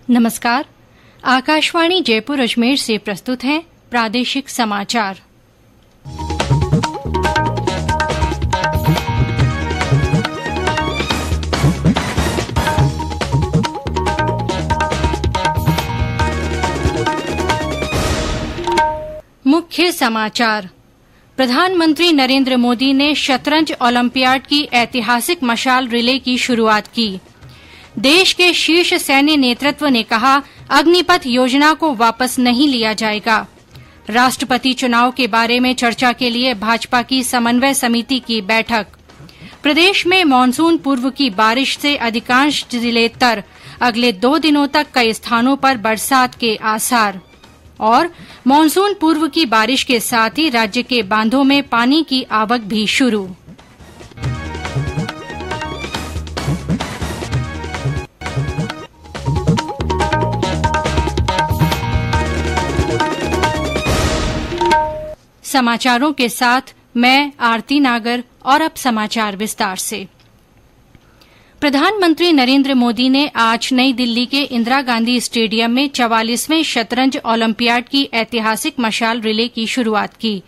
नमस्कार। आकाशवाणी जयपुर अजमेर से प्रस्तुत हैं प्रादेशिक समाचार। मुख्य समाचार। प्रधानमंत्री नरेंद्र मोदी ने शतरंज ओलंपियाड की ऐतिहासिक मशाल रिले की शुरुआत की। देश के शीर्ष सैन्य नेतृत्व ने कहा, अग्निपथ योजना को वापस नहीं लिया जाएगा। राष्ट्रपति चुनाव के बारे में चर्चा के लिए भाजपा की समन्वय समिति की बैठक। प्रदेश में मानसून पूर्व की बारिश से अधिकांश जिले तर, अगले 2 दिनों तक कई स्थानों पर बरसात के आसार। और मानसून पूर्व की बारिश के साथ ही राज्य के बांधों में पानी की आवक भी शुरू। समाचारों के साथ मैं आरती नागर। और अब समाचार विस्तार से। प्रधानमंत्री नरेंद्र मोदी ने आज नई दिल्ली के इंदिरा गांधी स्टेडियम में 44वें शतरंज ओलंपियाड की ऐतिहासिक मशाल रिले की शुरुआत की।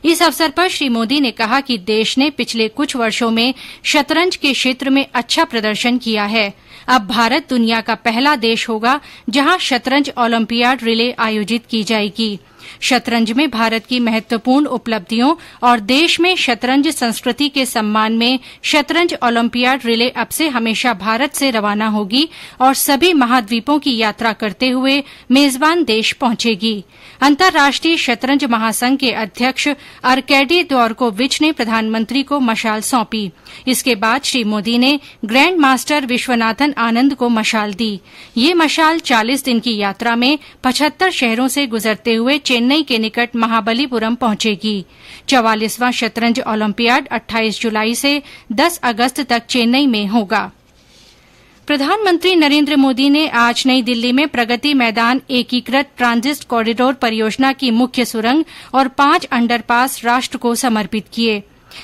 इस अवसर पर श्री मोदी ने कहा कि देश ने पिछले कुछ वर्षों में शतरंज के क्षेत्र में अच्छा प्रदर्शन किया है। अब भारत दुनिया का पहला देश होगा जहां शतरंज ओलंपियाड रिले आयोजित की जाएगी। शतरंज में भारत की महत्वपूर्ण उपलब्धियों और देश में शतरंज संस्कृति के सम्मान में शतरंज ओलंपियाड रिले अब से हमेशा भारत से रवाना होगी और सभी महाद्वीपों की यात्रा करते हुए मेजबान देश पहुंचेगी। अंतर्राष्ट्रीय शतरंज महासंघ के अध्यक्ष अर्कैडी द्वोरकोविच ने प्रधानमंत्री को मशाल सौंपी। इसके बाद श्री मोदी ने ग्रैंड मास्टर विश्वनाथन आनंद को मशाल दी। ये मशाल 40 दिन की यात्रा में 75 शहरों से गुजरते हुए चेन्नई के निकट महाबलीपुरम पहुंचेगी। 44वां शतरंज ओलंपियाड 28 जुलाई से 10 अगस्त तक चेन्नई में होगा। प्रधानमंत्री नरेंद्र मोदी ने आज नई दिल्ली में प्रगति मैदान एकीकृत ट्रांजिट कॉरिडोर परियोजना की मुख्य सुरंग और 5 अंडरपास राष्ट्र को समर्पित किए।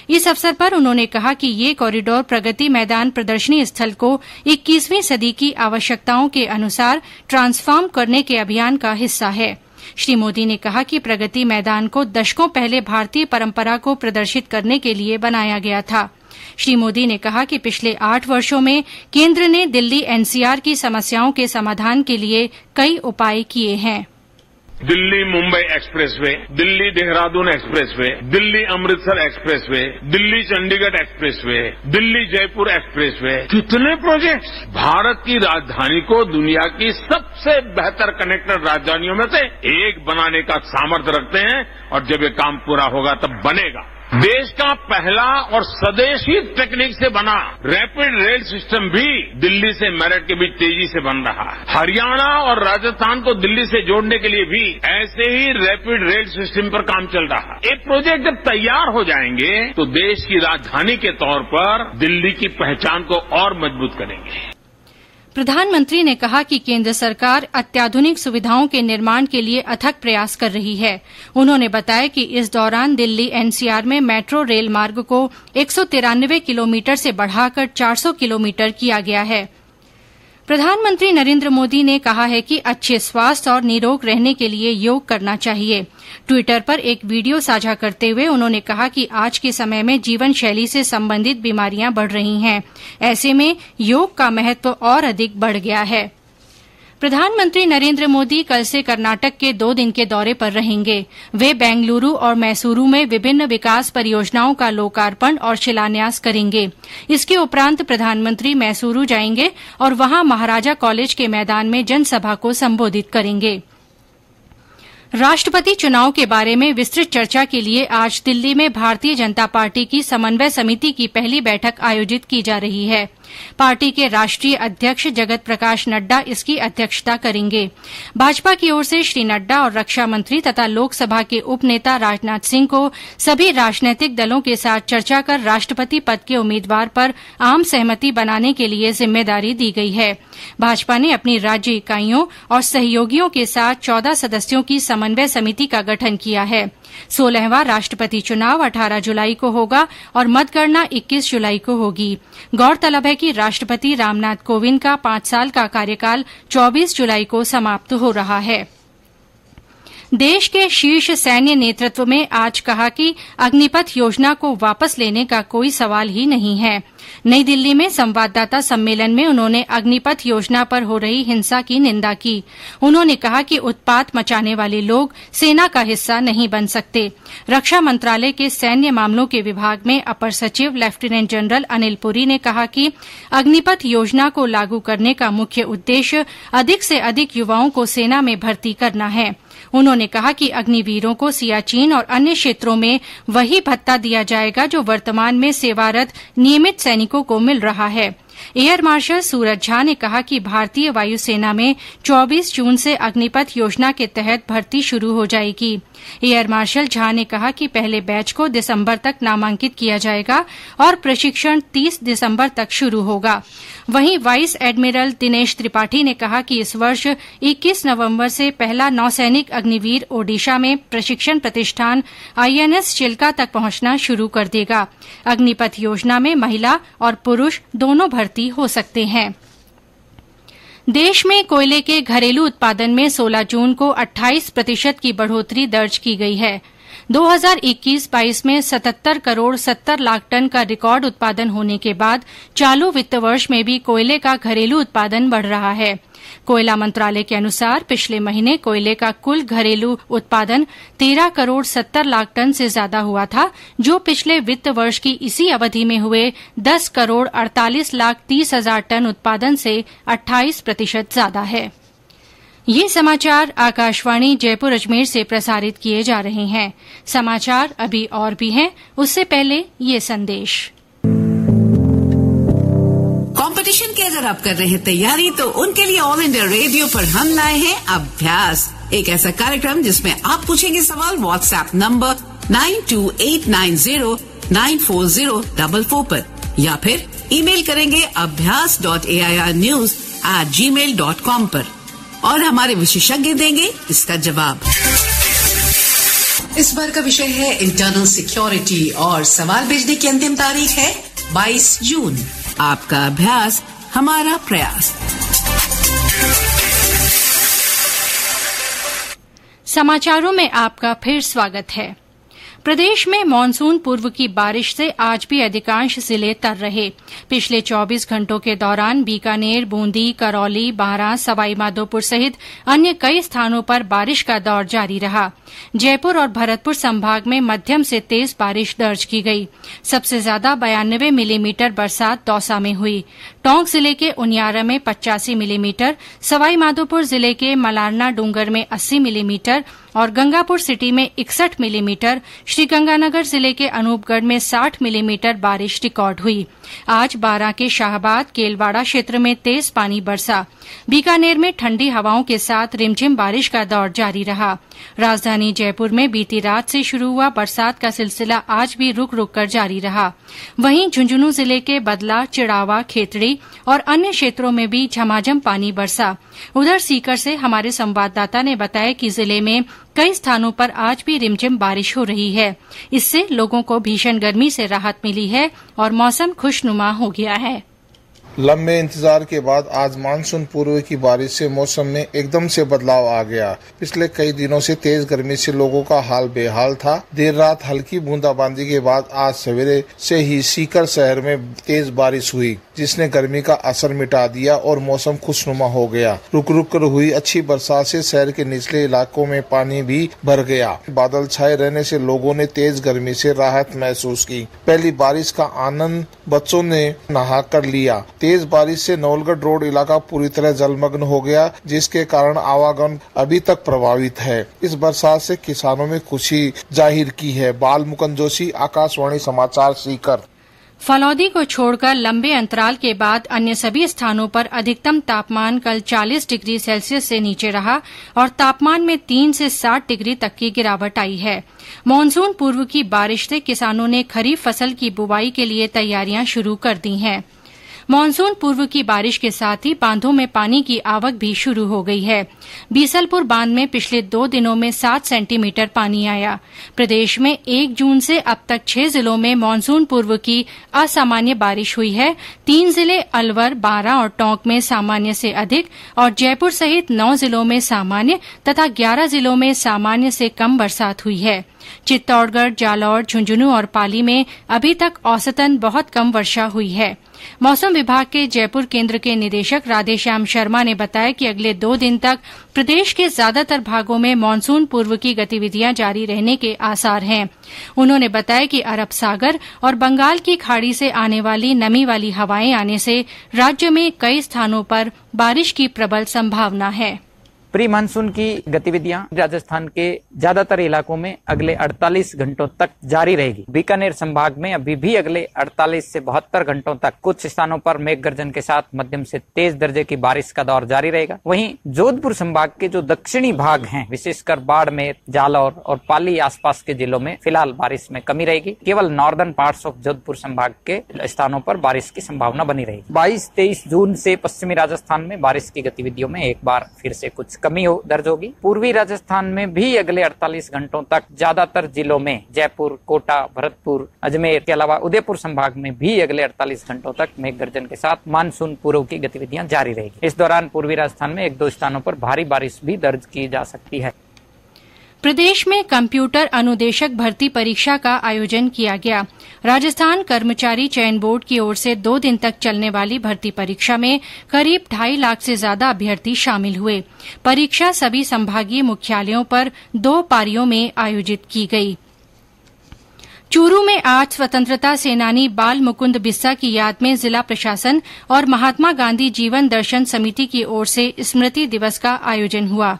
इस अवसर पर उन्होंने कहा कि ये कॉरिडोर प्रगति मैदान प्रदर्शनी स्थल को 21वीं सदी की आवश्यकताओं के अनुसार ट्रांसफॉर्म करने के अभियान का हिस्सा है। श्री मोदी ने कहा कि प्रगति मैदान को दशकों पहले भारतीय परंपरा को प्रदर्शित करने के लिए बनाया गया था। श्री मोदी ने कहा कि पिछले 8 वर्षों में केंद्र ने दिल्ली एनसीआर की समस्याओं के समाधान के लिए कई उपाय किए हैं। Delhi Mumbai expressway, Delhi Dehradun expressway, Delhi Amritsar expressway, Delhi Chandigarh expressway, Delhi Jaipur expressway, कितने प्रोजेक्ट्स भारत की राजधानी को दुनिया की सबसे बेहतर कनेक्टेड राजधानियों में से एक बनाने का सामर्थ्य रखते हैं। और जब ये काम पूरा होगा तब बनेगा देश का पहला और स्वदेशी टेक्निक से बना रैपिड रेल सिस्टम भी दिल्ली से मेरठ के बीच तेजी से बन रहा है। हरियाणा और राजस्थान को दिल्ली से जोड़ने के लिए भी ऐसे ही रैपिड रेल सिस्टम पर काम चल रहा है। ये प्रोजेक्ट जब तैयार हो जाएंगे तो देश की राजधानी के तौर पर दिल्ली की पहचान को और मजबूत करेंगे। प्रधानमंत्री ने कहा कि केंद्र सरकार अत्याधुनिक सुविधाओं के निर्माण के लिए अथक प्रयास कर रही है। उन्होंने बताया कि इस दौरान दिल्ली एनसीआर में मेट्रो रेल मार्ग को 193 किलोमीटर से बढ़ाकर 400 किलोमीटर किया गया है। प्रधानमंत्री नरेंद्र मोदी ने कहा है कि अच्छे स्वास्थ्य और निरोग रहने के लिए योग करना चाहिए। ट्विटर पर एक वीडियो साझा करते हुए उन्होंने कहा कि आज के समय में जीवन शैली से संबंधित बीमारियां बढ़ रही हैं। ऐसे में योग का महत्व और अधिक बढ़ गया है। प्रधानमंत्री नरेंद्र मोदी कल से कर्नाटक के 2 दिन के दौरे पर रहेंगे। वे बेंगलुरु और मैसूरू में विभिन्न विकास परियोजनाओं का लोकार्पण और शिलान्यास करेंगे। इसके उपरांत प्रधानमंत्री मैसूरू जाएंगे और वहां महाराजा कॉलेज के मैदान में जनसभा को संबोधित करेंगे। राष्ट्रपति चुनाव के बारे में विस्तृत चर्चा के लिए आज दिल्ली में भारतीय जनता पार्टी की समन्वय समिति की पहली बैठक आयोजित की जा रही है। पार्टी के राष्ट्रीय अध्यक्ष जगत प्रकाश नड्डा इसकी अध्यक्षता करेंगे। भाजपा की ओर से श्री नड्डा और रक्षा मंत्री तथा लोकसभा के उपनेता राजनाथ सिंह को सभी राजनैतिक दलों के साथ चर्चा कर राष्ट्रपति पद के उम्मीदवार पर आम सहमति बनाने के लिए जिम्मेदारी दी गई है। भाजपा ने अपनी राज्य इकाइयों और सहयोगियों के साथ 14 सदस्यों की समन्वय समिति का गठन किया है। 16वां राष्ट्रपति चुनाव 18 जुलाई को होगा और मतगणना 21 जुलाई को होगी। गौरतलब है है कि राष्ट्रपति रामनाथ कोविंद का 5 साल का कार्यकाल 24 जुलाई को समाप्त हो रहा है। देश के शीर्ष सैन्य नेतृत्व में आज कहा कि अग्निपथ योजना को वापस लेने का कोई सवाल ही नहीं है। नई दिल्ली में संवाददाता सम्मेलन में उन्होंने अग्निपथ योजना पर हो रही हिंसा की निंदा की। उन्होंने कहा कि उत्पात मचाने वाले लोग सेना का हिस्सा नहीं बन सकते। रक्षा मंत्रालय के सैन्य मामलों के विभाग में अपर सचिव लेफ्टिनेंट जनरल अनिल पुरी ने कहा कि अग्निपथ योजना को लागू करने का मुख्य उद्देश्य अधिक से अधिक युवाओं को सेना में भर्ती करना है। उन्होंने कहा कि अग्निवीरों को सियाचिन और अन्य क्षेत्रों में वही भत्ता दिया जाएगा जो वर्तमान में सेवारत नियमित सैनिकों को मिल रहा है। एयर मार्शल सूरज झा ने कहा कि भारतीय वायुसेना में 24 जून से अग्निपथ योजना के तहत भर्ती शुरू हो जाएगी। एयर मार्शल झा ने कहा कि पहले बैच को दिसंबर तक नामांकित किया जाएगा और प्रशिक्षण 30 दिसंबर तक शुरू होगा। वहीं वाइस एडमिरल दिनेश त्रिपाठी ने कहा कि इस वर्ष 21 नवंबर से पहला नौसैनिक अग्निवीर ओडिशा में प्रशिक्षण प्रतिष्ठान INS चिल्का तक पहुंचना शुरू कर देगा। अग्निपथ योजना में महिला और पुरुष दोनों भर्ती हो सकते हैं। देश में कोयले के घरेलू उत्पादन में 16 जून को 28% की बढ़ोतरी दर्ज की गई है। 2021-22 में 77 करोड़ 70 लाख टन का रिकॉर्ड उत्पादन होने के बाद चालू वित्त वर्ष में भी कोयले का घरेलू उत्पादन बढ़ रहा है। कोयला मंत्रालय के अनुसार पिछले महीने कोयले का कुल घरेलू उत्पादन 13 करोड़ 70 लाख टन से ज्यादा हुआ था, जो पिछले वित्त वर्ष की इसी अवधि में हुए 10 करोड़ 48 लाख 30 हजार टन उत्पादन से 28% ज्यादा है। ये समाचार आकाशवाणी जयपुर अजमेर से प्रसारित किए जा रहे हैं। समाचार अभी और भी हैं, उससे पहले ये संदेश। कंपटीशन की अगर आप कर रहे हैं तैयारी, तो उनके लिए ऑल इंडिया रेडियो पर हम लाए हैं अभ्यास, एक ऐसा कार्यक्रम जिसमें आप पूछेंगे सवाल व्हाट्सएप नंबर 9289094044 पर, या फिर ईमेल करेंगे abhyas.airnews@gmail.com पर, और हमारे विशेषज्ञ देंगे इसका जवाब। इस बार का विषय है इंटरनल सिक्योरिटी और सवाल भेजने की अंतिम तारीख है 22 जून। आपका अभ्यास हमारा प्रयास। समाचारों में आपका फिर स्वागत है। प्रदेश में मानसून पूर्व की बारिश से आज भी अधिकांश जिले तर रहे। पिछले 24 घंटों के दौरान बीकानेर, बूंदी, करौली, बारां, सवाईमाधोपुर सहित अन्य कई स्थानों पर बारिश का दौर जारी रहा। जयपुर और भरतपुर संभाग में मध्यम से तेज बारिश दर्ज की गई। सबसे ज्यादा 92 मिलीमीटर बरसात दौसा में हुई। टोंक जिले के उनियारा में 85 मिलीमीटर, सवाईमाधोपुर जिले के मलारना डूंगर में 80 मिलीमीटर और गंगापुर सिटी में 61 मिलीमीटर, श्रीगंगानगर जिले के अनूपगढ़ में 60 मिलीमीटर बारिश रिकॉर्ड हुई। आज बारां के शाहबाद, केलवाड़ा क्षेत्र में तेज पानी बरसा। बीकानेर में ठंडी हवाओं के साथ रिमझिम बारिश का दौर जारी रहा। राजधानी जयपुर में बीती रात से शुरू हुआ बरसात का सिलसिला आज भी रुक रुक कर जारी रहा। वहीं झुंझुनू जिले के बदला, चिड़ावा, खेतड़ी और अन्य क्षेत्रों में भी झमाझम पानी बरसा। उधर सीकर से हमारे संवाददाता ने बताया कि जिले में कई स्थानों पर आज भी रिमझिम बारिश हो रही है। इससे लोगों को भीषण गर्मी से राहत मिली है और मौसम खुशनुमा हो गया है। लंबे इंतजार के बाद आज मानसून पूर्व की बारिश से मौसम में एकदम से बदलाव आ गया। पिछले कई दिनों से तेज गर्मी से लोगों का हाल बेहाल था। देर रात हल्की बूंदाबांदी के बाद आज सवेरे से ही सीकर शहर में तेज बारिश हुई, जिसने गर्मी का असर मिटा दिया और मौसम खुशनुमा हो गया। रुक रुक कर हुई अच्छी बरसात से शहर के निचले इलाकों में पानी भी भर गया। बादल छाए रहने से लोगों ने तेज गर्मी से राहत महसूस की। पहली बारिश का आनंद बच्चों ने नहा कर लिया। तेज बारिश से नवलगढ़ रोड इलाका पूरी तरह जलमग्न हो गया, जिसके कारण आवागमन अभी तक प्रभावित है। इस बरसात से किसानों में खुशी जाहिर की है। बाल मुकुंद जोशी, आकाशवाणी समाचार, सीकर। फलौदी को छोड़कर लंबे अंतराल के बाद अन्य सभी स्थानों पर अधिकतम तापमान कल 40 डिग्री सेल्सियस से नीचे रहा और तापमान में 3 से 7 डिग्री तक की गिरावट आई है। मानसून पूर्व की बारिश से किसानों ने खरीफ फसल की बुवाई के लिए तैयारियां शुरू कर दी हैं। मानसून पूर्व की बारिश के साथ ही बांधों में पानी की आवक भी शुरू हो गई है। बीसलपुर बांध में पिछले 2 दिनों में 7 सेंटीमीटर पानी आया। प्रदेश में 1 जून से अब तक 6 जिलों में मानसून पूर्व की असामान्य बारिश हुई है। 3 जिले अलवर, बारां और टोंक में सामान्य से अधिक और जयपुर सहित 9 जिलों में सामान्य तथा 11 जिलों में सामान्य से कम बरसात हुई है। चित्तौड़गढ़, जालौर, झुंझुनू और पाली में अभी तक औसतन बहुत कम वर्षा हुई है। मौसम विभाग के जयपुर केंद्र के निदेशक राधेश्याम शर्मा ने बताया कि अगले 2 दिन तक प्रदेश के ज्यादातर भागों में मानसून पूर्व की गतिविधियां जारी रहने के आसार हैं। उन्होंने बताया कि अरब सागर और बंगाल की खाड़ी से आने वाली नमी वाली हवाएं आने से राज्य में कई स्थानों पर बारिश की प्रबल संभावना है। प्री मानसून की गतिविधियां राजस्थान के ज्यादातर इलाकों में अगले 48 घंटों तक जारी रहेगी। बीकानेर संभाग में अभी भी अगले 48 से 72 घंटों तक कुछ स्थानों पर मेघ गर्जन के साथ मध्यम से तेज दर्जे की बारिश का दौर जारी रहेगा। वहीं जोधपुर संभाग के जो दक्षिणी भाग हैं, विशेषकर बाड़मेर, जालौर और पाली आसपास के जिलों में फिलहाल बारिश में कमी रहेगी। केवल नॉर्दर्न पार्ट्स ऑफ जोधपुर संभाग के स्थानों पर बारिश की संभावना बनी रहेगी। 22-23 जून से पश्चिमी राजस्थान में बारिश की गतिविधियों में एक बार फिर से कुछ कमी दर्ज होगी। पूर्वी राजस्थान में भी अगले 48 घंटों तक ज्यादातर जिलों में, जयपुर, कोटा, भरतपुर, अजमेर के अलावा उदयपुर संभाग में भी अगले 48 घंटों तक मेघ गर्जन के साथ मानसून पूर्व की गतिविधियां जारी रहेगी। इस दौरान पूर्वी राजस्थान में 1-2 स्थानों पर भारी बारिश भी दर्ज की जा सकती है। प्रदेश में कंप्यूटर अनुदेशक भर्ती परीक्षा का आयोजन किया गया। राजस्थान कर्मचारी चयन बोर्ड की ओर से 2 दिन तक चलने वाली भर्ती परीक्षा में करीब 2.5 लाख से ज्यादा अभ्यर्थी शामिल हुए। परीक्षा सभी संभागीय मुख्यालयों पर 2 पारियों में आयोजित की गई। चूरू में आज स्वतंत्रता सेनानी बाल मुकुंद बिस्सा की याद में जिला प्रशासन और महात्मा गांधी जीवन दर्शन समिति की ओर से स्मृति दिवस का आयोजन हुआ।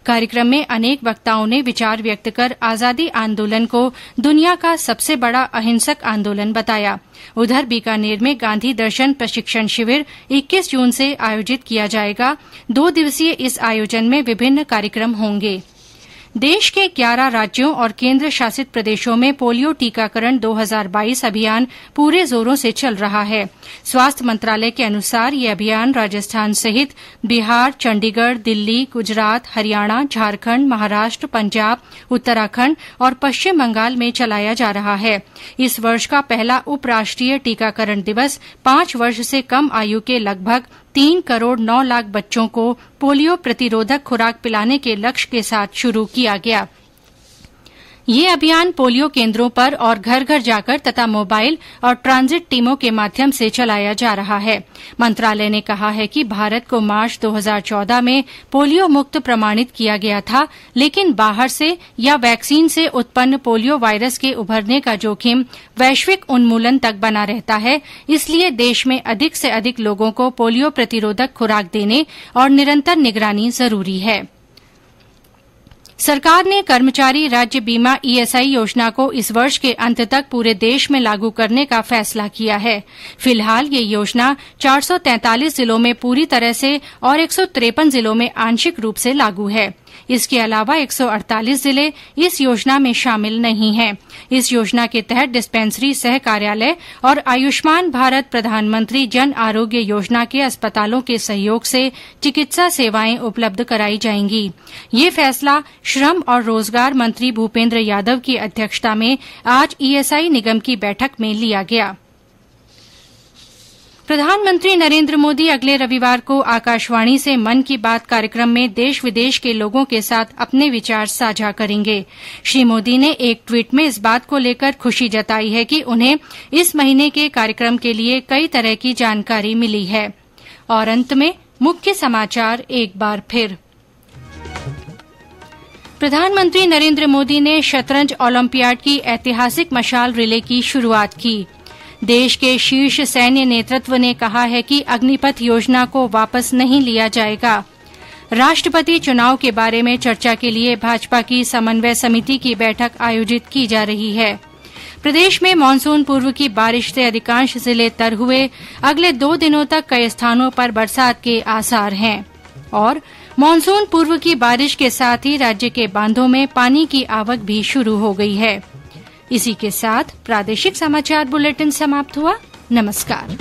कार्यक्रम में अनेक वक्ताओं ने विचार व्यक्त कर आजादी आंदोलन को दुनिया का सबसे बड़ा अहिंसक आंदोलन बताया। उधर बीकानेर में गांधी दर्शन प्रशिक्षण शिविर 21 जून से आयोजित किया जाएगा। 2 दिवसीय इस आयोजन में विभिन्न कार्यक्रम होंगे। देश के 11 राज्यों और केंद्र शासित प्रदेशों में पोलियो टीकाकरण 2022 अभियान पूरे जोरों से चल रहा है। स्वास्थ्य मंत्रालय के अनुसार ये अभियान राजस्थान सहित बिहार, चंडीगढ़, दिल्ली, गुजरात, हरियाणा, झारखंड, महाराष्ट्र, पंजाब, उत्तराखंड और पश्चिम बंगाल में चलाया जा रहा है। इस वर्ष का पहला उपराष्ट्रीय टीकाकरण दिवस 5 वर्ष से कम आयु के लगभग 3 करोड़ 9 लाख बच्चों को पोलियो प्रतिरोधक खुराक पिलाने के लक्ष्य के साथ शुरू किया गया। ये अभियान पोलियो केंद्रों पर और घर घर जाकर तथा मोबाइल और ट्रांजिट टीमों के माध्यम से चलाया जा रहा है। मंत्रालय ने कहा है कि भारत को मार्च 2014 में पोलियो मुक्त प्रमाणित किया गया था, लेकिन बाहर से या वैक्सीन से उत्पन्न पोलियो वायरस के उभरने का जोखिम वैश्विक उन्मूलन तक बना रहता है। इसलिए देश में अधिक से अधिक लोगों को पोलियो प्रतिरोधक खुराक देने और निरंतर निगरानी जरूरी है। सरकार ने कर्मचारी राज्य बीमा ईएसआई योजना को इस वर्ष के अंत तक पूरे देश में लागू करने का फैसला किया है। फिलहाल ये योजना 443 जिलों में पूरी तरह से और 153 जिलों में आंशिक रूप से लागू है। इसके अलावा 148 जिले इस योजना में शामिल नहीं हैं। इस योजना के तहत डिस्पेंसरी सह कार्यालय और आयुष्मान भारत प्रधानमंत्री जन आरोग्य योजना के अस्पतालों के सहयोग से चिकित्सा सेवाएं उपलब्ध कराई जाएंगी। ये फैसला श्रम और रोजगार मंत्री भूपेन्द्र यादव की अध्यक्षता में आज ईएसआई निगम की बैठक में लिया गया। प्रधानमंत्री नरेंद्र मोदी अगले रविवार को आकाशवाणी से मन की बात कार्यक्रम में देश विदेश के लोगों के साथ अपने विचार साझा करेंगे। श्री मोदी ने एक ट्वीट में इस बात को लेकर खुशी जताई है कि उन्हें इस महीने के कार्यक्रम के लिए कई तरह की जानकारी मिली है। और अंत में मुख्य समाचार एक बार फिर। प्रधानमंत्री नरेंद्र मोदी ने शतरंज ओलंपियाड की ऐतिहासिक मशाल रिले की शुरुआत की। देश के शीर्ष सैन्य नेतृत्व ने कहा है कि अग्निपथ योजना को वापस नहीं लिया जाएगा। राष्ट्रपति चुनाव के बारे में चर्चा के लिए भाजपा की समन्वय समिति की बैठक आयोजित की जा रही है। प्रदेश में मानसून पूर्व की बारिश से अधिकांश जिले तर हुए। अगले 2 दिनों तक कई स्थानों पर बरसात के आसार हैं। और मानसून पूर्व की बारिश के साथ ही राज्य के बांधों में पानी की आवक भी शुरू हो गई है। इसी के साथ प्रादेशिक समाचार बुलेटिन समाप्त हुआ। नमस्कार।